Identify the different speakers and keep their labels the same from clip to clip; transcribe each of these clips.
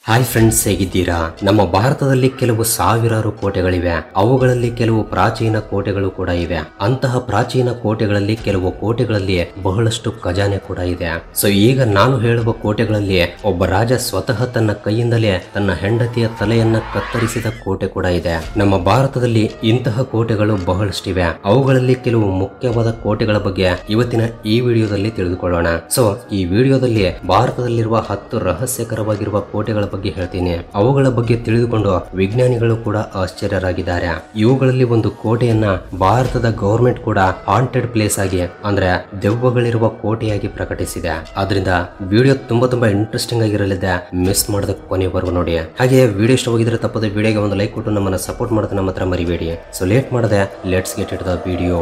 Speaker 1: Hi friends, ಹೇಗಿದ್ದೀರಾ? ನಮ್ಮ ಭಾರತದಲ್ಲಿ ಕೆಲವು ಸಾವಿರಾರು ಕೋಟೆಗಳಿವೆ. ಅವುಗಳಲ್ಲಿ ಕೆಲವು ಪ್ರಾಚೀನ ಕೋಟೆಗಳು ಕೂಡ ಇವೆ. ಅಂತಹ ಪ್ರಾಚೀನ ಕೋಟೆಗಳಲ್ಲಿ ಕೆಲವು ಕೋಟೆಗಳಲ್ಲಿ ಬಹಳಷ್ಟು ಖಜಾನೆ ಕೂಡ ಇದೆ. ಸೊ ಈಗ ನಾನು ಹೇಳುವ ಕೋಟೆಗಳಲ್ಲಿ ಒಬ್ಬ ರಾಜ ಸ್ವತಃ ತನ್ನ ಕೈಯಿಂದಲೇ ತನ್ನ ಹೆಂಡತಿಯ ತಲೆಯನ್ನ ಕತ್ತರಿಸಿದ ಕೋಟೆ ಕೂಡ ಇದೆ. ನಮ್ಮ ಭಾರತದಲ್ಲಿ ಇಂತಹ ಕೋಟೆಗಳು ಬಹಳಷ್ಟಿವೆ. ಅವುಗಳಲ್ಲಿ ಕೆಲವು ಮುಖ್ಯವಾದ ಕೋಟೆಗಳ ಬಗ್ಗೆ ಇವತ್ತಿನ ಈ ವಿಡಿಯೋದಲ್ಲಿ ತಿಳಿದುಕೊಳ್ಳೋಣ. ಸೊ ಈ ವಿಡಿಯೋದಲ್ಲಿ ಭಾರತದಲ್ಲಿರುವ 10 ರಹಸ್ಯಕರವಾಗಿರುವ ಕೋಟೆಗಳ ಬಗ್ಗೆ ಹೇಳ್ತೀನಿ. ಅವುಗಳ ಬಗ್ಗೆ ತಿಳಿದುಕೊಂಡು ವಿಜ್ಞಾನಿಗಳು ಕೂಡ ಆಶ್ಚರ್ಯರಾಗಿದ್ದಾರೆ. ಇವುಗಳಲ್ಲಿ ಒಂದು ಕೋಟೆಯನ್ನ ಭಾರತದ ಗವರ್ಮೆಂಟ್ ಕೂಡ ಹಾಂಟೆಡ್ ಪ್ಲೇಸ್ ಆಗಿ, ಅಂದ್ರೆ ದೆವ್ವಗಳಿರುವ ಕೋಟೆಯಾಗಿ ಪ್ರಕಟಿಸಿದೆ. ಆದ್ರಿಂದ ವಿಡಿಯೋ ತುಂಬಾ ಇಂಟ್ರೆಸ್ಟಿಂಗ್ ಆಗಿರಲಿದೆ. ಮಿಸ್ ಮಾಡದ ಕೊನೆವರೆಗೂ ನೋಡಿ. ಹಾಗೆ ವಿಡಿಯೋ ಇಷ್ಟವಾಗಿದ್ರೆ ತಪ್ಪದೆ ವಿಡಿಯೋಗೆ ಒಂದು ಲೈಕ್ ಕೊಟ್ಟು ನಮ್ಮನ್ನ ಸಪೋರ್ಟ್ ಮಾಡೋದು ನಮ್ಮ ಹತ್ರ ಮರಿಬೇಡಿ. ಸೊ ಲೇಟ್ ಮಾಡದೆ let's get it the video.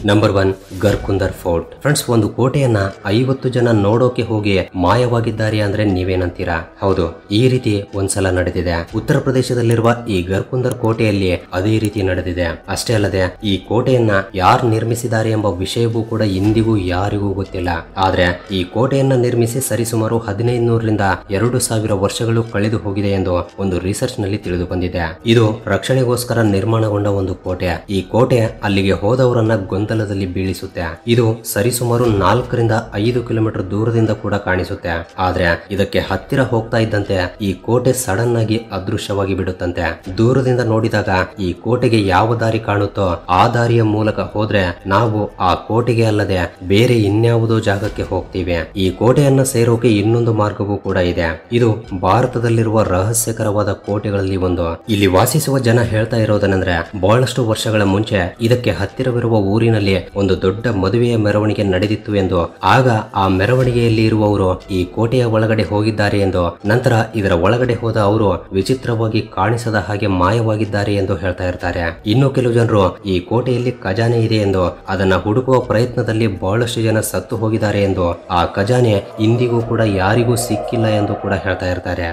Speaker 1: Number 1, Garhkundar fort. Friends, ಒಂದು ಕೋಟೆಯನ್ನ 50 ಜನ ನೋಡೋಕೆ ಹೋಗಿ ಮಾಯವಾಗಿದ್ದಾರೆ ಅಂದ್ರೆ ನೀವೇನಂತೀರಾ? ಹೌದು, ಈ ರೀತಿ ಒಂದ್ಸಲ ನಡೆದಿದೆ. ಉತ್ತರ ಪ್ರದೇಶದಲ್ಲಿರುವ ಈ ಗರ್ಕುಂದರ್ ಕೋಟೆಯಲ್ಲಿ ಅದೇ ರೀತಿ ನಡೆದಿದೆ. ಅಷ್ಟೇ ಅಲ್ಲದೆ ಈ ಕೋಟೆಯನ್ನ ಯಾರು ನಿರ್ಮಿಸಿದ್ದಾರೆ ಎಂಬ ವಿಷಯವೂ ಕೂಡ ಇಂದಿಗೂ ಯಾರಿಗೂ ಗೊತ್ತಿಲ್ಲ. ಆದ್ರೆ ಈ ಕೋಟೆಯನ್ನ ನಿರ್ಮಿಸಿ ಸರಿಸುಮಾರು 1500ರಿಂದ 2000 ವರ್ಷಗಳು ಕಳೆದು ಹೋಗಿದೆ ಎಂದು ಒಂದು ರಿಸರ್ಚ್ ನಲ್ಲಿ ತಿಳಿದು ಬಂದಿದೆ. ಇದು ರಕ್ಷಣೆಗೋಸ್ಕರ ನಿರ್ಮಾಣಗೊಂಡ ಒಂದು ಕೋಟೆ. ಈ ಕೋಟೆ ಅಲ್ಲಿಗೆ ಹೋದವರನ್ನ ಗೊಂದಲದಲ್ಲಿ ಬೀಳಿಸುತ್ತೆ. ಇದು ಸರಿಸುಮಾರು 4ರಿಂದ 5 ಕಿಲೋಮೀಟರ್ ದೂರದಿಂದ ಕೂಡ ಕಾಣಿಸುತ್ತೆ. ಆದ್ರೆ ಇದಕ್ಕೆ ಹತ್ತಿರ ಹೋಗ್ತಾ ಇದ್ದಂತೆ ಈ ಕೋಟೆ ಸಡನ್ ಆಗಿ ಅದೃಶ್ಯವಾಗಿ ಬಿಡುತ್ತಂತೆ. ದೂರದಿಂದ ನೋಡಿದಾಗ ಈ ಕೋಟೆಗೆ ಯಾವ ದಾರಿ ಕಾಣುತ್ತೋ ಆ ದಾರಿಯ ಮೂಲಕ ಹೋದ್ರೆ ನಾವು ಆ ಕೋಟೆಗೆ ಅಲ್ಲದೆ ಬೇರೆ ಇನ್ಯಾವುದೋ ಜಾಗಕ್ಕೆ ಹೋಗ್ತೀವಿ. ಈ ಕೋಟೆಯನ್ನ ಸೇರೋಕೆ ಇನ್ನೊಂದು ಮಾರ್ಗವೂ ಕೂಡ ಇದೆ. ಇದು ಭಾರತದಲ್ಲಿರುವ ರಹಸ್ಯಕರವಾದ ಕೋಟೆಗಳಲ್ಲಿ ಒಂದು. ಇಲ್ಲಿ ವಾಸಿಸುವ ಜನ ಹೇಳ್ತಾ ಇರೋದನಂದ್ರೆ ಬಹಳಷ್ಟು ವರ್ಷಗಳ ಮುಂಚೆ ಇದಕ್ಕೆ ಹತ್ತಿರವಿರುವ ಊರಿನಲ್ಲಿ ಒಂದು ದೊಡ್ಡ ಮದುವೆಯ ಮೆರವಣಿಗೆ ನಡೆದಿತ್ತು ಎಂದು, ಆಗ ಆ ಮೆರವಣಿಗೆಯಲ್ಲಿ ಇರುವವರು ಈ ಕೋಟೆಯ ಒಳಗಡೆ ಹೋಗಿದ್ದಾರೆ ಎಂದು, ನಂತರ ಇದರ ಒಳಗಡೆ ಹೋದ ಅವರು ವಿಚಿತ್ರವಾಗಿ ಕಾಣಿಸದ ಹಾಗೆ ಮಾಯವಾಗಿದ್ದಾರೆ ಎಂದು ಹೇಳ್ತಾ ಇರ್ತಾರೆ. ಇನ್ನು ಕೆಲವು ಜನರು ಈ ಕೋಟೆಯಲ್ಲಿ ಖಜಾನೆ ಇದೆ ಎಂದು, ಅದನ್ನ ಹುಡುಕುವ ಪ್ರಯತ್ನದಲ್ಲಿ ಬಹಳಷ್ಟು ಜನ ಸತ್ತು ಹೋಗಿದ್ದಾರೆ ಎಂದು, ಆ ಖಜಾನೆ ಇಂದಿಗೂ ಕೂಡ ಯಾರಿಗೂ ಸಿಕ್ಕಿಲ್ಲ ಎಂದು ಕೂಡ ಹೇಳ್ತಾ ಇರ್ತಾರೆ.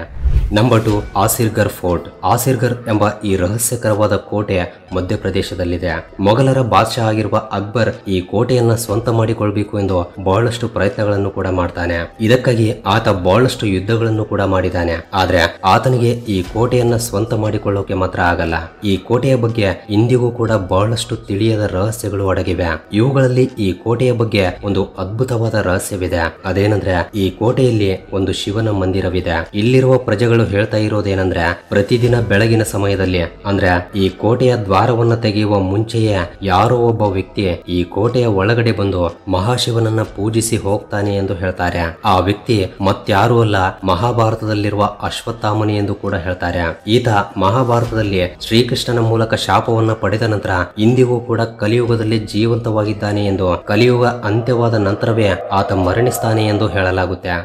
Speaker 1: Number 2, ಆಸಿರ್ಗರ್ fort. ಆಸಿರ್ಗರ್ ಎಂಬ ಈ ರಹಸ್ಯಕರವಾದ ಕೋಟೆ ಮಧ್ಯಪ್ರದೇಶದಲ್ಲಿದೆ. ಮೊಘಲರ ಬಾದ್ಶಾ ಆಗಿರುವ ಅಕ್ಬರ್ ಈ ಕೋಟೆಯನ್ನ ಸ್ವಂತ ಮಾಡಿಕೊಳ್ಬೇಕು ಎಂದು ಬಹಳಷ್ಟು ಪ್ರಯತ್ನಗಳನ್ನು ಕೂಡ ಮಾಡ್ತಾನೆ. ಇದಕ್ಕಾಗಿ ಆತ ಬಹಳಷ್ಟು ಯುದ್ಧಗಳನ್ನು ಕೂಡ ಮಾಡಿದ್ದಾನೆ. ಆದ್ರೆ ಆತನಿಗೆ ಈ ಕೋಟೆಯನ್ನ ಸ್ವಂತ ಮಾಡಿಕೊಳ್ಳೋಕೆ ಮಾತ್ರ ಆಗಲ್ಲ. ಈ ಕೋಟೆಯ ಬಗ್ಗೆ ಇಂದಿಗೂ ಕೂಡ ಬಹಳಷ್ಟು ತಿಳಿಯದ ರಹಸ್ಯಗಳು ಅಡಗಿವೆ. ಇವುಗಳಲ್ಲಿ ಈ ಕೋಟೆಯ ಬಗ್ಗೆ ಒಂದು ಅದ್ಭುತವಾದ ರಹಸ್ಯವಿದೆ. ಅದೇನಂದ್ರೆ ಈ ಕೋಟೆಯಲ್ಲಿ ಒಂದು ಶಿವನ ಮಂದಿರವಿದೆ. ಇಲ್ಲಿರುವ ಪ್ರಜೆಗಳು ಹೇಳ್ತಾ ಇರೋದೇನಂದ್ರೆ ಪ್ರತಿದಿನ ಬೆಳಗಿನ ಸಮಯದಲ್ಲಿ, ಅಂದ್ರೆ ಈ ಕೋಟೆಯ ದ್ವಾರವನ್ನ ತೆಗೆಯುವ ಮುಂಚೆಯೇ ಯಾರೋ ಒಬ್ಬ ವ್ಯಕ್ತಿ ಈ ಕೋಟೆಯ ಒಳಗಡೆ ಬಂದು ಮಹಾಶಿವನನ್ನ ಪೂಜಿಸಿ ಹೋಗ್ತಾನೆ ಎಂದು ಹೇಳ್ತಾರೆ. ಆ ವ್ಯಕ್ತಿ ಮತ್ಯಾರೂ ಅಲ್ಲ, ಮಹಾಭಾರತದಲ್ಲಿರುವ ಅಶ್ವತ್ಥಾಮನಿ ಎಂದು ಕೂಡ ಹೇಳ್ತಾರೆ. ಈತ ಮಹಾಭಾರತದಲ್ಲಿ ಶ್ರೀಕೃಷ್ಣನ ಮೂಲಕ ಶಾಪವನ್ನ ಪಡೆದ ನಂತರ ಇಂದಿಗೂ ಕೂಡ ಕಲಿಯುಗದಲ್ಲಿ ಜೀವಂತವಾಗಿದ್ದಾನೆ ಎಂದು, ಕಲಿಯುಗ ಅಂತ್ಯವಾದ ನಂತರವೇ ಆತ ಮರಣಿಸ್ತಾನೆ ಎಂದು ಹೇಳಲಾಗುತ್ತೆ.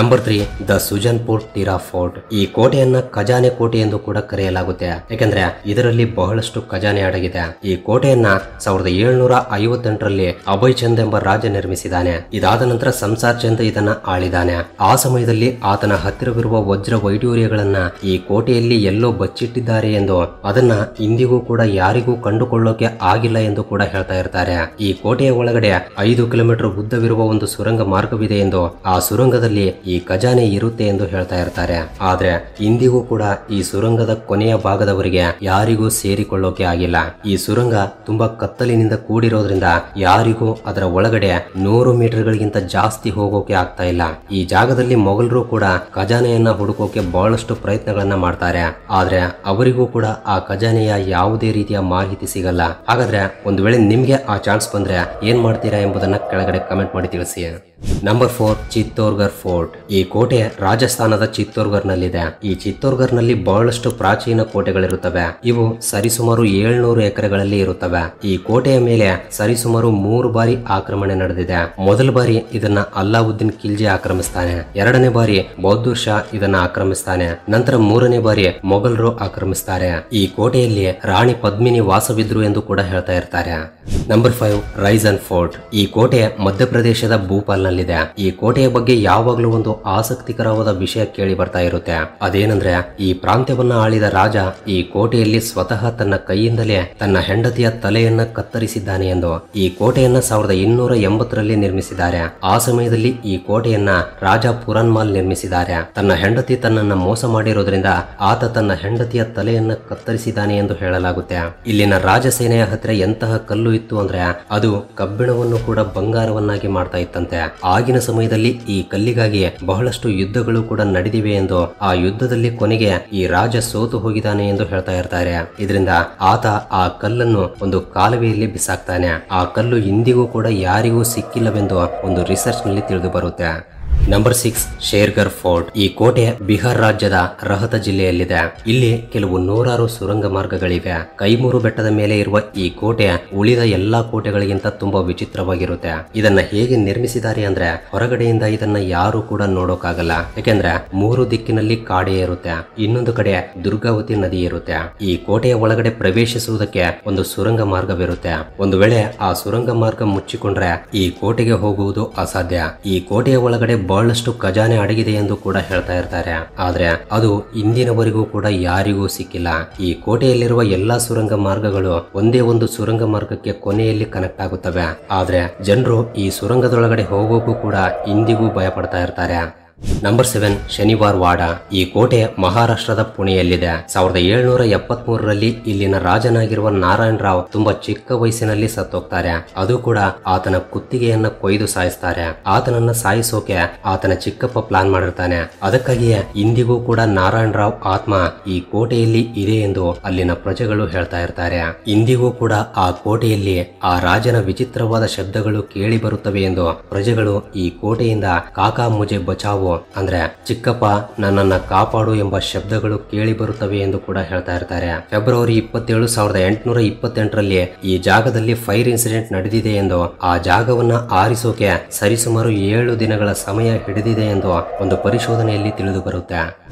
Speaker 1: Number 3, the Sujanpur Tira fort. ಈ ಕೋಟೆಯನ್ನ ಖಜಾನೆ ಕೋಟೆ ಎಂದು ಕೂಡ ಕರೆಯಲಾಗುತ್ತೆ. ಯಾಕಂದ್ರೆ ಇದರಲ್ಲಿ ಬಹಳಷ್ಟು ಖಜಾನೆ ಅಡಗಿದೆ. ಈ ಕೋಟೆಯನ್ನ 1758ರಲ್ಲಿ ಅಭಯ್ ಚಂದ್ ಎಂಬ ರಾಜ ನಿರ್ಮಿಸಿದ್ದಾನೆ. ಇದಾದ ನಂತರ ಸಂಸಾರ್ ಚಂದ್ ಇದನ್ನ ಆಳಿದಾನೆ. ಆ ಸಮಯದಲ್ಲಿ ಆತನ ಹತ್ತಿರವಿರುವ ವಜ್ರ ವೈಡೂರ್ಯಗಳನ್ನ ಈ ಕೋಟೆಯಲ್ಲಿ ಎಲ್ಲೋ ಬಚ್ಚಿಟ್ಟಿದ್ದಾರೆ ಎಂದು, ಅದನ್ನ ಇಂದಿಗೂ ಕೂಡ ಯಾರಿಗೂ ಕಂಡುಕೊಳ್ಳೋಕೆ ಆಗಿಲ್ಲ ಎಂದು ಕೂಡ ಹೇಳ್ತಾ ಇರ್ತಾರೆ. ಈ ಕೋಟೆಯ ಒಳಗಡೆ 5 ಕಿಲೋಮೀಟರ್ ಉದ್ದವಿರುವ ಒಂದು ಸುರಂಗ ಮಾರ್ಗವಿದೆ ಎಂದು, ಆ ಸುರಂಗದಲ್ಲಿ ಈ ಖಜಾನೆ ಇರುತ್ತೆ ಎಂದು ಹೇಳ್ತಾ ಇರ್ತಾರೆ. ಆದ್ರೆ ಇಂದಿಗೂ ಕೂಡ ಈ ಸುರಂಗದ ಕೊನೆಯ ಭಾಗದವರೆಗೆ ಯಾರಿಗೂ ಸೇರಿಕೊಳ್ಳೋಕೆ ಆಗಿಲ್ಲ. ಈ ಸುರಂಗ ತುಂಬಾ ಕತ್ತಲಿನಿಂದ ಕೂಡಿರೋದ್ರಿಂದ ಯಾರಿಗೂ ಅದರ ಒಳಗಡೆ 100 ಮೀಟರ್ಗಳಿಗಿಂತ ಜಾಸ್ತಿ ಹೋಗೋಕೆ ಆಗ್ತಾ ಇಲ್ಲ. ಈ ಜಾಗದಲ್ಲಿ ಮೊಘಲರು ಕೂಡ ಖಜಾನೆಯನ್ನ ಹುಡುಕೋಕೆ ಬಹಳಷ್ಟು ಪ್ರಯತ್ನಗಳನ್ನ ಮಾಡ್ತಾರೆ. ಆದ್ರೆ ಅವರಿಗೂ ಕೂಡ ಆ ಖಜಾನೆಯ ಯಾವುದೇ ರೀತಿಯ ಮಾಹಿತಿ ಸಿಗಲ್ಲ. ಹಾಗಾದ್ರೆ ಒಂದು ವೇಳೆ ನಿಮ್ಗೆ ಆ ಚಾನ್ಸ್ ಬಂದ್ರೆ ಏನ್ ಮಾಡ್ತೀರಾ ಎಂಬುದನ್ನ ಕೆಳಗಡೆ ಕಮೆಂಟ್ ಮಾಡಿ ತಿಳಿಸಿ. Number 4, Chittorgarh fort. ಈ ಕೋಟೆ ರಾಜಸ್ಥಾನದ ಚಿತ್ತೋರ್ಗರ್ ನಲ್ಲಿದೆ. ಈ ಚಿತ್ತೋರ್ಗರ್ ನಲ್ಲಿ ಬಹಳಷ್ಟು ಪ್ರಾಚೀನ ಕೋಟೆಗಳಿರುತ್ತವೆ. ಇವು ಸರಿಸುಮಾರು 700 ಎಕರೆಗಳಲ್ಲಿ ಇರುತ್ತವೆ. ಈ ಕೋಟೆಯ ಮೇಲೆ ಸರಿಸುಮಾರು 3 ಬಾರಿ ಆಕ್ರಮಣೆ ನಡೆದಿದೆ. ಮೊದಲ ಬಾರಿ ಇದನ್ನ ಅಲ್ಲಾವುದ್ದೀನ್ ಖಿಲ್ಜಿ ಆಕ್ರಮಿಸ್ತಾನೆ. 2ನೇ ಬಾರಿ ಬೌದ್ಧೂರ್ ಶಾ ಇದನ್ನ ಆಕ್ರಮಿಸ್ತಾನೆ. ನಂತರ 3ನೇ ಬಾರಿ ಮೊಘಲರು ಆಕ್ರಮಿಸ್ತಾರೆ. ಈ ಕೋಟೆಯಲ್ಲಿ ರಾಣಿ ಪದ್ಮಿನಿ ವಾಸವಿದ್ರು ಎಂದು ಕೂಡ ಹೇಳ್ತಾ ಇರ್ತಾರೆ. Number 5, resin fort. ಈ ಕೋಟೆ ಮಧ್ಯಪ್ರದೇಶದ ಭೂಪಾಲ್ ನಲ್ಲಿದೆ. ಈ ಕೋಟೆಯ ಬಗ್ಗೆ ಯಾವಾಗ್ಲೂ ಒಂದು ಆಸಕ್ತಿಕರವಾದ ವಿಷಯ ಕೇಳಿ ಬರ್ತಾ ಇರುತ್ತೆ. ಅದೇನಂದ್ರೆ ಈ ಪ್ರಾಂತ್ಯವನ್ನ ಆಳಿದ ರಾಜ ಈ ಕೋಟೆಯಲ್ಲಿ ಸ್ವತಃ ತನ್ನ ಕೈಯಿಂದಲೇ ತನ್ನ ಹೆಂಡತಿಯ ತಲೆಯನ್ನ ಕತ್ತರಿಸಿದ್ದಾನೆ ಎಂದು. ಈ ಕೋಟೆಯನ್ನ 1280ರಲ್ಲಿ ನಿರ್ಮಿಸಿದ್ದಾರೆ. ಆ ಸಮಯದಲ್ಲಿ ಈ ಕೋಟೆಯನ್ನ ರಾಜ ಪುರನ್ಮಾಲ್ ನಿರ್ಮಿಸಿದ್ದಾರೆ. ತನ್ನ ಹೆಂಡತಿ ತನ್ನನ್ನ ಮೋಸ ಮಾಡಿರೋದ್ರಿಂದ ಆತ ತನ್ನ ಹೆಂಡತಿಯ ತಲೆಯನ್ನ ಕತ್ತರಿಸಿದ್ದಾನೆ ಎಂದು ಹೇಳಲಾಗುತ್ತೆ. ಇಲ್ಲಿನ ರಾಜಸೇನೆಯ ಹತ್ರ ಎಂತಹ ಕಲ್ಲು ಇತ್ತು ಅಂದ್ರೆ ಅದು ಕಬ್ಬಿಣವನ್ನು ಕೂಡ ಬಂಗಾರವನ್ನಾಗಿ ಮಾಡ್ತಾ ಇತ್ತಂತೆ. ಆಗಿನ ಸಮಯದಲ್ಲಿ ಈ ಕಲ್ಲಿಗಾಗಿ ಬಹಳಷ್ಟು ಯುದ್ಧಗಳು ಕೂಡ ನಡೆದಿವೆ ಎಂದು, ಆ ಯುದ್ಧದಲ್ಲಿ ಕೊನೆಗೆ ಈ ರಾಜ ಸೋತು ಹೋಗಿದ್ದಾನೆ ಎಂದು ಹೇಳ್ತಾ ಇರ್ತಾರೆ. ಇದರಿಂದ ಆತ ಆ ಕಲ್ಲನ್ನು ಒಂದು ಕಾಲುವೆಯಲ್ಲಿ ಬಿಸಾಕ್ತಾನೆ. ಆ ಕಲ್ಲು ಇಂದಿಗೂ ಕೂಡ ಯಾರಿಗೂ ಸಿಕ್ಕಿಲ್ಲವೆಂದು ಒಂದು ರಿಸರ್ಚ್ ನಲ್ಲಿ ತಿಳಿದು ಬರುತ್ತೆ. Number 6 Shergarh fort. ಈ ಕೋಟೆ ಬಿಹಾರ್ ರಾಜ್ಯದ ರಹತ ಜಿಲ್ಲೆಯಲ್ಲಿದೆ. ಇಲ್ಲಿ ಕೆಲವು ನೂರಾರು ಸುರಂಗ ಮಾರ್ಗಗಳಿವೆ. ಕೈಮೂರು ಬೆಟ್ಟದ ಮೇಲೆ ಇರುವ ಈ ಕೋಟೆ ಉಳಿದ ಎಲ್ಲಾ ಕೋಟೆಗಳಿಗಿಂತ ತುಂಬಾ ವಿಚಿತ್ರವಾಗಿರುತ್ತೆ. ಇದನ್ನ ಹೇಗೆ ನಿರ್ಮಿಸಿದ್ದಾರೆ ಅಂದ್ರೆ ಹೊರಗಡೆಯಿಂದ ಇದನ್ನ ಯಾರು ಕೂಡ ನೋಡೋಕಾಗಲ್ಲ. ಯಾಕೆಂದ್ರೆ 3 ದಿಕ್ಕಿನಲ್ಲಿ ಕಾಡೇ ಇರುತ್ತೆ, ಇನ್ನೊಂದು ಕಡೆ ದುರ್ಗಾವತಿ ನದಿ ಇರುತ್ತೆ. ಈ ಕೋಟೆಯ ಒಳಗಡೆ ಪ್ರವೇಶಿಸುವುದಕ್ಕೆ ಒಂದು ಸುರಂಗ ಮಾರ್ಗವಿರುತ್ತೆ. ಒಂದು ವೇಳೆ ಆ ಸುರಂಗ ಮಾರ್ಗ ಮುಚ್ಚಿಕೊಂಡ್ರೆ ಈ ಕೋಟೆಗೆ ಹೋಗುವುದು ಅಸಾಧ್ಯ. ಈ ಕೋಟೆಯ ಒಳಗಡೆ ಬಹಳಷ್ಟು ಖಜಾನೆ ಅಡಗಿದೆ ಎಂದು ಕೂಡ ಹೇಳ್ತಾ ಇರ್ತಾರೆ. ಆದ್ರೆ ಅದು ಇಂದಿನವರೆಗೂ ಕೂಡ ಯಾರಿಗೂ ಸಿಕ್ಕಿಲ್ಲ. ಈ ಕೋಟೆಯಲ್ಲಿರುವ ಎಲ್ಲಾ ಸುರಂಗ ಮಾರ್ಗಗಳು ಒಂದೇ ಒಂದು ಸುರಂಗ ಮಾರ್ಗಕ್ಕೆ ಕೊನೆಯಲ್ಲಿ ಕನೆಕ್ಟ್ ಆಗುತ್ತವೆ. ಆದ್ರೆ ಜನರು ಈ ಸುರಂಗದೊಳಗಡೆ ಹೋಗೋಕು ಕೂಡ ಇಂದಿಗೂ ಭಯ ಪಡ್ತಾ ಇರ್ತಾರೆ. ನಂಬರ್ 7 ಶನಿವಾರ್ ವಾಡ. ಈ ಕೋಟೆ ಮಹಾರಾಷ್ಟ್ರದ ಪುಣೆಯಲ್ಲಿದೆ. 1773ರಲ್ಲಿ ಇಲ್ಲಿನ ರಾಜನಾಗಿರುವ ನಾರಾಯಣ್ ರಾವ್ ತುಂಬಾ ಚಿಕ್ಕ ವಯಸ್ಸಿನಲ್ಲಿ ಸತ್ತೋಗ್ತಾರೆ. ಅದು ಕೂಡ ಆತನ ಕುತ್ತಿಗೆಯನ್ನ ಕೊಯ್ದು ಸಾಯಿಸ್ತಾರೆ. ಆತನನ್ನ ಸಾಯಿಸೋಕೆ ಆತನ ಚಿಕ್ಕಪ್ಪ ಪ್ಲಾನ್ ಮಾಡಿರ್ತಾನೆ. ಅದಕ್ಕಾಗಿಯೇ ಇಂದಿಗೂ ಕೂಡ ನಾರಾಯಣ್ ರಾವ್ ಆತ್ಮ ಈ ಕೋಟೆಯಲ್ಲಿ ಇದೆ ಎಂದು ಅಲ್ಲಿನ ಪ್ರಜೆಗಳು ಹೇಳ್ತಾ ಇರ್ತಾರೆ. ಇಂದಿಗೂ ಕೂಡ ಆ ಕೋಟೆಯಲ್ಲಿ ಆ ರಾಜನ ವಿಚಿತ್ರವಾದ ಶಬ್ದಗಳು ಕೇಳಿ ಬರುತ್ತವೆ ಎಂದು ಪ್ರಜೆಗಳು ಈ ಕೋಟೆಯಿಂದ ಕಾಕಾ ಮುಜೆ ಬಚಾವೋ ಅಂದ್ರೆ ಚಿಕ್ಕಪ್ಪ ನನ್ನನ್ನ ಕಾಪಾಡು ಎಂಬ ಶಬ್ದಗಳು ಕೇಳಿ ಬರುತ್ತವೆ ಎಂದು ಕೂಡ ಹೇಳ್ತಾ ಇರ್ತಾರೆ. ಫೆಬ್ರವರಿ 27, 1828ರಲ್ಲಿ ಈ ಜಾಗದಲ್ಲಿ ಫೈರ್ ಇನ್ಸಿಡೆಂಟ್ ನಡೆದಿದೆ ಎಂದು, ಆ ಜಾಗವನ್ನ ಆರಿಸೋಕೆ ಸರಿಸುಮಾರು 7 ದಿನಗಳ ಸಮಯ ಹಿಡಿದಿದೆ ಎಂದು ಒಂದು ಪರಿಶೋಧನೆಯಲ್ಲಿ ತಿಳಿದು ಬರುತ್ತೆ.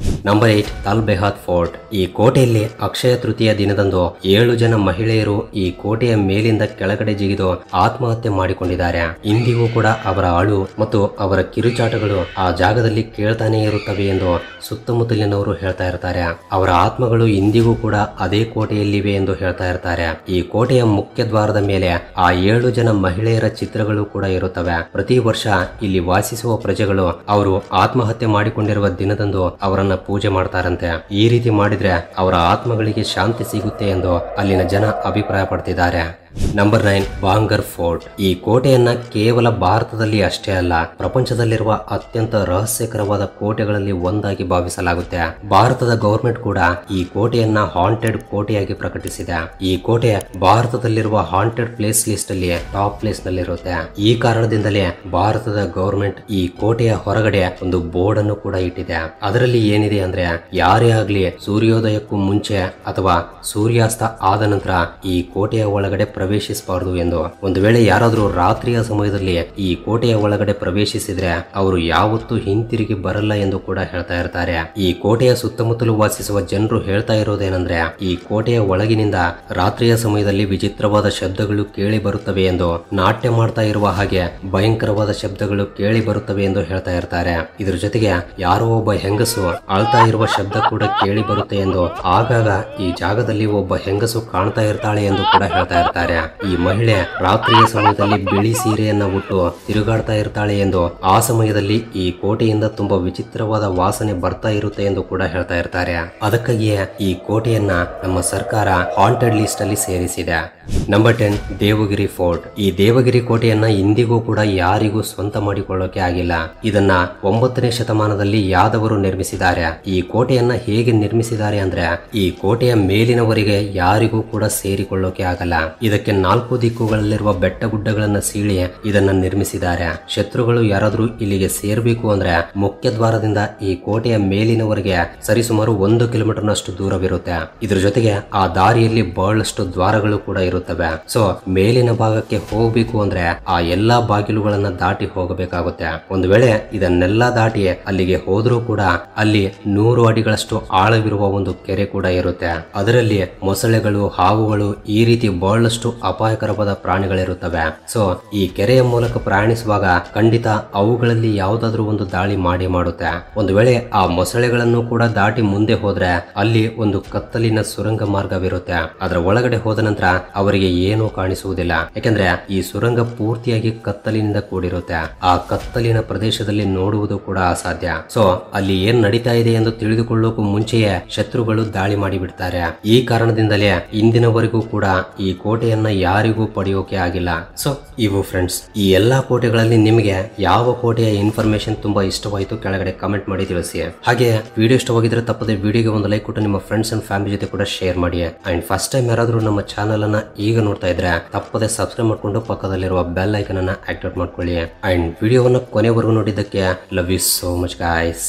Speaker 1: Number 8 Tal Behat fort. ಈ ಕೋಟೆಯಲ್ಲಿ ಅಕ್ಷಯ ತೃತೀಯ ದಿನದಂದು 7 ಜನ ಮಹಿಳೆಯರು ಈ ಕೋಟೆಯ ಮೇಲಿಂದ ಕೆಳಗಡೆ ಜಿಗಿದು ಆತ್ಮಹತ್ಯೆ ಮಾಡಿಕೊಂಡಿದ್ದಾರೆ. ಇಂದಿಗೂ ಕೂಡ ಅವರ ಅಳು ಮತ್ತು ಅವರ ಕಿರುಚಾಟಗಳು ಆ ಜಾಗದಲ್ಲಿ ಕೇಳ್ತಾನೆ ಇರುತ್ತವೆ ಎಂದು ಸುತ್ತಮುತ್ತಲಿನವರು ಹೇಳ್ತಾ ಇರ್ತಾರೆ. ಅವರ ಆತ್ಮಗಳು ಇಂದಿಗೂ ಕೂಡ ಅದೇ ಕೋಟೆಯಲ್ಲಿವೆ ಎಂದು ಹೇಳ್ತಾ ಇರ್ತಾರೆ. ಈ ಕೋಟೆಯ ಮುಖ್ಯ ದ್ವಾರದ ಮೇಲೆ ಆ 7 ಜನ ಮಹಿಳೆಯರ ಚಿತ್ರಗಳು ಕೂಡ ಇರುತ್ತವೆ. ಪ್ರತಿ ವರ್ಷ ಇಲ್ಲಿ ವಾಸಿಸುವ ಪ್ರಜೆಗಳು ಅವರು ಆತ್ಮಹತ್ಯೆ ಮಾಡಿಕೊಂಡಿರುವ ದಿನದಂದು ಅವರನ್ನ ಪೂಜೆ ಮಾಡ್ತಾರಂತೆ. ಈ ರೀತಿ ಮಾಡಿದ್ರೆ ಅವರ ಆತ್ಮಗಳಿಗೆ ಶಾಂತಿ ಸಿಗುತ್ತೆ ಎಂದು ಅಲ್ಲಿನ ಜನ ಅಭಿಪ್ರಾಯ ಪಡ್ತಿದ್ದಾರೆ. Number 9 Bangar fort. ಈ ಕೋಟೆಯನ್ನ ಕೇವಲ ಭಾರತದಲ್ಲಿ ಅಷ್ಟೇ ಅಲ್ಲ, ಪ್ರಪಂಚದಲ್ಲಿರುವ ಅತ್ಯಂತ ರಹಸ್ಯಕರವಾದ ಕೋಟೆಗಳಲ್ಲಿ ಒಂದಾಗಿ ಭಾವಿಸಲಾಗುತ್ತೆ. ಭಾರತದ ಗವರ್ಮೆಂಟ್ ಕೂಡ ಈ ಕೋಟೆಯನ್ನ ಹಾಂಟೆಡ್ ಕೋಟೆಯಾಗಿ ಪ್ರಕಟಿಸಿದೆ. ಈ ಕೋಟೆ ಭಾರತದಲ್ಲಿರುವ ಹಾಂಟೆಡ್ ಪ್ಲೇಸ್ ಲಿಸ್ಟ್ ಅಲ್ಲಿ ಟಾಪ್ ಪ್ಲೇಸ್ ನಲ್ಲಿರುತ್ತೆ. ಈ ಕಾರಣದಿಂದಲೇ ಭಾರತದ ಗವರ್ಮೆಂಟ್ ಈ ಕೋಟೆಯ ಹೊರಗಡೆ ಒಂದು ಬೋರ್ಡ್ ಅನ್ನು ಕೂಡ ಇಟ್ಟಿದೆ. ಅದರಲ್ಲಿ ಏನಿದೆ ಅಂದ್ರೆ ಯಾರೇ ಆಗ್ಲಿ ಸೂರ್ಯೋದಯಕ್ಕೂ ಮುಂಚೆ ಅಥವಾ ಸೂರ್ಯಾಸ್ತ ಆದ ನಂತರ ಈ ಕೋಟೆಯ ಒಳಗಡೆ ಪ್ರವೇಶಿಸಬಾರದು ಎಂದು. ಒಂದು ವೇಳೆ ಯಾರಾದ್ರೂ ರಾತ್ರಿಯ ಸಮಯದಲ್ಲಿ ಈ ಕೋಟೆಯ ಒಳಗಡೆ ಪ್ರವೇಶಿಸಿದ್ರೆ ಅವರು ಯಾವತ್ತೂ ಹಿಂತಿರುಗಿ ಬರಲ್ಲ ಎಂದು ಕೂಡ ಹೇಳ್ತಾ ಇರ್ತಾರೆ. ಈ ಕೋಟೆಯ ಸುತ್ತಮುತ್ತಲು ವಾಸಿಸುವ ಜನರು ಹೇಳ್ತಾ ಇರೋದೇನೆಂದ್ರೆ ಈ ಕೋಟೆಯ ಒಳಗಿನಿಂದ ರಾತ್ರಿಯ ಸಮಯದಲ್ಲಿ ವಿಚಿತ್ರವಾದ ಶಬ್ದಗಳು ಕೇಳಿ ಬರುತ್ತವೆ ಎಂದು, ನಾಟ್ಯ ಮಾಡ್ತಾ ಇರುವ ಹಾಗೆ ಭಯಂಕರವಾದ ಶಬ್ದಗಳು ಕೇಳಿ ಬರುತ್ತವೆ ಎಂದು ಹೇಳ್ತಾ ಇರ್ತಾರೆ. ಇದ್ರ ಜೊತೆಗೆ ಯಾರೋ ಒಬ್ಬ ಹೆಂಗಸು ಅಳ್ತಾ ಇರುವ ಶಬ್ದ ಕೂಡ ಕೇಳಿ ಬರುತ್ತೆ ಎಂದು, ಆಗಾಗ ಈ ಜಾಗದಲ್ಲಿ ಒಬ್ಬ ಹೆಂಗಸು ಕಾಣ್ತಾ ಇರ್ತಾಳೆ ಎಂದು ಕೂಡ ಹೇಳ್ತಾ ಇರ್ತಾರೆ. ಈ ಮಹಿಳೆ ರಾತ್ರಿಯ ಸಮಯದಲ್ಲಿ ಬಿಳಿ ಸೀರೆಯನ್ನ ಉಟ್ಟು ತಿರುಗಾಡ್ತಾ ಇರ್ತಾಳೆ ಎಂದು, ಆ ಸಮಯದಲ್ಲಿ ಈ ಕೋಟೆಯಿಂದ ತುಂಬಾ ವಿಚಿತ್ರವಾದ ವಾಸನೆ ಬರ್ತಾ ಇರುತ್ತೆ ಎಂದು ಕೂಡ ಹೇಳ್ತಾ ಇರ್ತಾರೆ. ಅದಕ್ಕಾಗಿಯೇ ಈ ಕೋಟೆಯನ್ನ ನಮ್ಮ ಸರ್ಕಾರ ಹಾಂಟೆಡ್ ಲಿಸ್ಟ್ ಅಲ್ಲಿ ಸೇರಿಸಿದೆ. Number 10 Devagiri fort. ಈ ದೇವಗಿರಿ ಕೋಟೆಯನ್ನ ಇಂದಿಗೂ ಕೂಡ ಯಾರಿಗೂ ಸ್ವಂತ ಮಾಡಿಕೊಳ್ಳೋಕೆ ಆಗಿಲ್ಲ. ಇದನ್ನ 9ನೇ ಶತಮಾನದಲ್ಲಿ ಯಾದವರು ನಿರ್ಮಿಸಿದ್ದಾರೆ. ಈ ಕೋಟೆಯನ್ನ ಹೇಗೆ ನಿರ್ಮಿಸಿದ್ದಾರೆ ಅಂದ್ರೆ ಈ ಕೋಟೆಯ ಮೇಲಿನವರಿಗೆ ಯಾರಿಗೂ ಕೂಡ ಸೇರಿಕೊಳ್ಳೋಕೆ ಆಗಲ್ಲ. ಇದಕ್ಕೆ 4 ದಿಕ್ಕುಗಳಲ್ಲಿರುವ ಬೆಟ್ಟ ಗುಡ್ಡಗಳನ್ನ ಸೀಳಿ ಇದನ್ನ ನಿರ್ಮಿಸಿದ್ದಾರೆ. ಶತ್ರುಗಳು ಯಾರಾದ್ರೂ ಇಲ್ಲಿಗೆ ಸೇರ್ಬೇಕು ಅಂದ್ರೆ ಮುಖ್ಯ ದ್ವಾರದಿಂದ ಈ ಕೋಟೆಯ ಮೇಲಿನವರೆಗೆ ಸರಿಸುಮಾರು 1 ಕಿಲೋಮೀಟರ್ ನಷ್ಟು ದೂರವಿರುತ್ತೆ. ಇದ್ರ ಜೊತೆಗೆ ಆ ದಾರಿಯಲ್ಲಿ ಬಹಳಷ್ಟು ದ್ವಾರಗಳು ಕೂಡ ಇರುತ್ತವೆ. ಸೊ ಮೇಲಿನ ಭಾಗಕ್ಕೆ ಹೋಗ್ಬೇಕು ಅಂದ್ರೆ ಆ ಎಲ್ಲಾ ಬಾಗಿಲುಗಳನ್ನ ದಾಟಿ ಹೋಗಬೇಕಾಗುತ್ತೆ. ಒಂದು ವೇಳೆ ಇದನ್ನೆಲ್ಲ ದಾಟಿ ಅಲ್ಲಿಗೆ ಹೋದ್ರೂ ಕೂಡ ಅಲ್ಲಿ 100 ಅಡಿಗಳಷ್ಟು ಆಳವಿರುವ ಒಂದು ಕೆರೆ ಕೂಡ ಇರುತ್ತೆ. ಅದರಲ್ಲಿ ಮೊಸಳೆಗಳು, ಹಾವುಗಳು ಈ ರೀತಿ ಬಹಳಷ್ಟು ಬಹಳಷ್ಟು ಅಪಾಯಕರವಾದ ಪ್ರಾಣಿಗಳಿರುತ್ತವೆ. ಸೊ ಈ ಕೆರೆಯ ಮೂಲಕ ಪ್ರಯಾಣಿಸುವಾಗ ಖಂಡಿತ ಅವುಗಳಲ್ಲಿ ಯಾವುದಾದ್ರೂ ಒಂದು ದಾಳಿ ಮಾಡುತ್ತೆ. ಒಂದು ವೇಳೆ ಆ ಮೊಸಳೆಗಳನ್ನು ಕೂಡ ದಾಟಿ ಮುಂದೆ ಹೋದ್ರೆ ಅಲ್ಲಿ ಒಂದು ಕತ್ತಲಿನ ಸುರಂಗ ಮಾರ್ಗವಿರುತ್ತೆ. ಅದರ ಒಳಗಡೆ ಹೋದ ನಂತರ ಅವರಿಗೆ ಏನೂ ಕಾಣಿಸುವುದಿಲ್ಲ, ಯಾಕಂದ್ರೆ ಈ ಸುರಂಗ ಪೂರ್ತಿಯಾಗಿ ಕತ್ತಲಿನಿಂದ ಕೂಡಿರುತ್ತೆ. ಆ ಕತ್ತಲಿನ ಪ್ರದೇಶದಲ್ಲಿ ನೋಡುವುದು ಕೂಡ ಅಸಾಧ್ಯ. ಸೊ ಅಲ್ಲಿ ಏನ್ ನಡೀತಾ ಇದೆ ಎಂದು ತಿಳಿದುಕೊಳ್ಳೋಕು ಮುಂಚೆಯೇ ಶತ್ರುಗಳು ದಾಳಿ ಮಾಡಿಬಿಡ್ತಾರೆ. ಈ ಕಾರಣದಿಂದಲೇ ಇಂದಿನವರೆಗೂ ಕೂಡ ಈ ಕೋಟೆಯನ್ನ ಯಾರಿಗೂ ಪಡೆಯೋಕೆ ಆಗಿಲ್ಲ. ಸೊ ಇವು ಫ್ರೆಂಡ್ಸ್, ಈ ಎಲ್ಲಾ ಕೋಟೆಗಳಲ್ಲಿ ನಿಮಗೆ ಯಾವ ಕೋಟೆಯ ಇನ್ಫಾರ್ಮೇಶನ್ ತುಂಬಾ ಇಷ್ಟವಾಯಿತು ಕೆಳಗಡೆ ಕಮೆಂಟ್ ಮಾಡಿ ತಿಳಿಸಿ. ಹಾಗೆ ವಿಡಿಯೋ ಇಷ್ಟವಾಗಿದ್ರೆ ತಪ್ಪದೆ ವಿಡಿಯೋಗೆ ಒಂದು ಲೈಕ್ ಕೊಟ್ಟು ನಿಮ್ಮ ಫ್ರೆಂಡ್ಸ್ ಅಂಡ್ ಫ್ಯಾಮಿಲಿ ಜೊತೆ ಕೂಡ ಶೇರ್ ಮಾಡಿ. ಅಂಡ್ ಫಸ್ಟ್ ಟೈಮ್ ಯಾರಾದ್ರೂ ನಮ್ಮ ಚಾನಲ್ ಅನ್ನ ಈಗ ನೋಡ್ತಾ ಇದ್ರೆ ತಪ್ಪದೆ ಸಬ್ಸ್ಕ್ರೈಬ್ ಮಾಡ್ಕೊಂಡು ಪಕ್ಕದಲ್ಲಿರುವ ಬೆಲ್ ಐಕನ್ ಅನ್ನ ಆಕ್ಟಿವೇಟ್ ಮಾಡ್ಕೊಳ್ಳಿ. ಅಂಡ್ ವಿಡಿಯೋವನ್ನ ಕೊನೆವರೆಗೂ ನೋಡಿದ್ದಕ್ಕೆ love you so much guys.